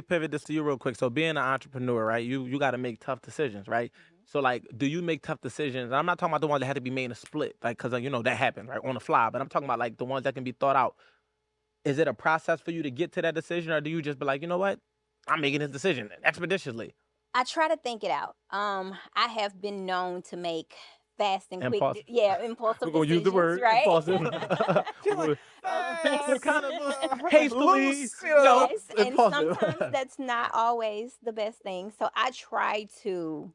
pivot this to you real quick. So being an entrepreneur, right? You got to make tough decisions, right? So like, do you make tough decisions? And I'm not talking about the ones that had to be made in a split, like because you know that happens, right, on the fly. But I'm talking about like the ones that can be thought out. Is it a process for you to get to that decision, or do you just be like, you know what, I'm making this decision expeditiously, I try to think it out. I have been known to make fast and quick, impulsive? impulsive We're gonna use the decisions, word right? impulsive. She's like, Kind of hastily, loose, no, Yes, and impulsive. sometimes that's not always the best thing. So I try to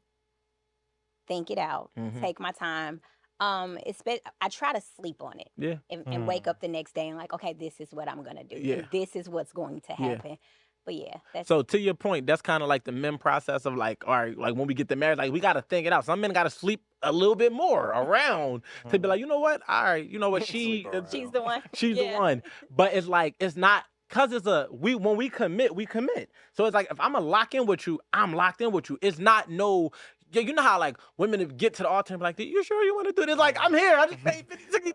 think it out, Hmm. take my time. I try to sleep on it Yeah, and wake up the next day and like, okay, this is what I'm gonna do, yeah, and this is what's going to yeah. happen. But yeah, that's So to your point, that's kind of like the men process of like, all right, like when we get to marriage, like we got to think it out. Some men got to sleep a little bit more around to be like, you know what, all right, you know what, Sleep she's around. the one. she's the Yeah. one. But it's like it's not because it's a we when we commit, we commit. So it's like if I'm gonna lock in with you, I'm locked in with you. It's not no. Yeah, you know how like women get to the altar and be like, you sure you want to do this? Like, I'm here. I just paid 50, 60.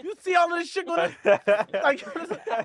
You see all of this shit going on? Like,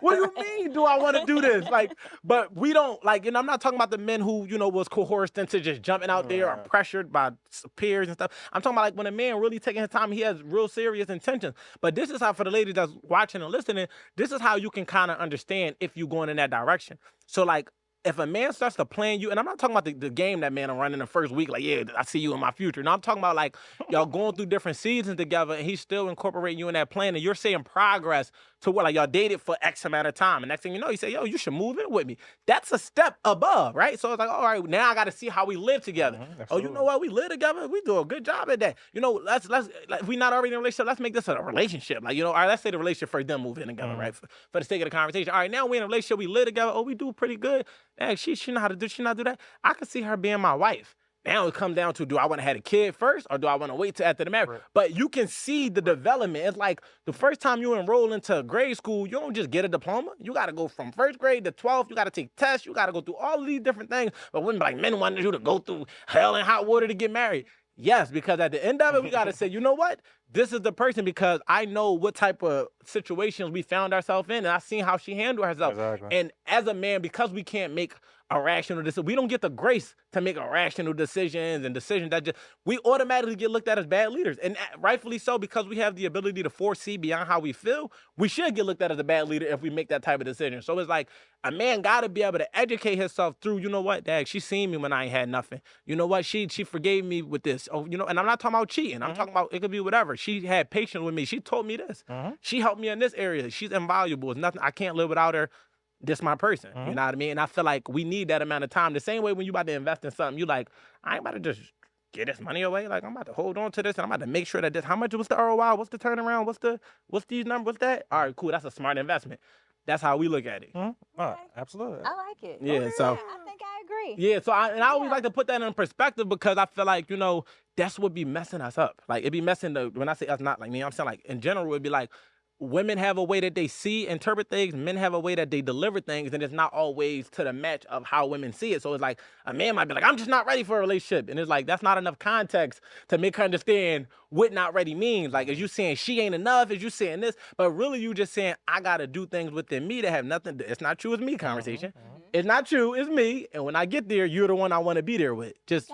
what do you mean? Do I want to do this? Like, but we don't like. I'm not talking about the men who was coerced into just jumping out there or Right. pressured by peers and stuff. I'm talking about like when a man really taking his time, he has real serious intentions. But this is how for the ladies that's watching and listening, this is how you can kind of understand if you're going in that direction. So like. If a man starts to plan you, and I'm not talking about the game that man will run in the first week, like, yeah, I see you in my future. No, I'm talking about like y'all going through different seasons together and he's still incorporating you in that plan and you're seeing progress to what like y'all dated for X amount of time. And next thing you know, you say, yo, you should move in with me. That's a step above, right? So it's like, all right, now I gotta see how we live together. Oh, you know Absolutely. what? We live together. We do a good job at that. Let's like, if we not already in a relationship, let's make this a relationship. Like, all right, let's say the relationship first, then move in together, right? For the sake of the conversation. All right, now we're in a relationship, we live together. Oh, we do pretty good. Hey, she know how to do. She not do that. I can see her being my wife. Now it comes down to do I want to have a kid first or do I want to wait till after the marriage? Right. But you can see the development. It's like the first time you enroll into grade school, you don't just get a diploma. You got to go from first grade to 12th. You got to take tests. You got to go through all of these different things. But women like men wanted you to go through hell and hot water to get married. Yes, because at the end of it, we got to say, you know what? This is the person because I know what type of situations we found ourselves in, and I seen how she handled herself. Exactly. And as a man, because we can't make a rational decision, we don't get the grace to make irrational decisions and decisions that just we automatically get looked at as bad leaders, and rightfully so because we have the ability to foresee beyond how we feel. We should get looked at as a bad leader if we make that type of decision. So it's like a man got to be able to educate himself through. You know what, Dad? She seen me when I ain't had nothing. You know what? She forgave me with this. Oh, and I'm not talking about cheating. I'm talking about it could be whatever. She had patience with me. She told me this. She helped me in this area. She's invaluable. It's nothing. I can't live without her. This my person. You know what I mean? And I feel like we need that amount of time. The same way when you about to invest in something, you like, I ain't about to just get this money away. Like I'm about to hold on to this and I'm about to make sure that this, how much was the ROI? What's the turnaround? What's these numbers? What's that? All right, cool. That's a smart investment. That's how we look at it. Oh, absolutely. I like it. Yeah, so I think I agree. yeah, so I always Yeah. like to put that in perspective because I feel like, that's what be messing us up. Like it be messing when I say us not like me, I'm saying like in general, it'd be like women have a way that they see, interpret things, men have a way that they deliver things, and it's not always to the match of how women see it. So it's like a man might be like, I'm just not ready for a relationship. And it's like that's not enough context to make her understand what not ready means. Like, is you saying she ain't enough? Is you saying this? But really you just saying I gotta do things within me that have nothing to, it's not you, it's me conversation. It's not you, it's me. And when I get there, you're the one I want to be there with. Just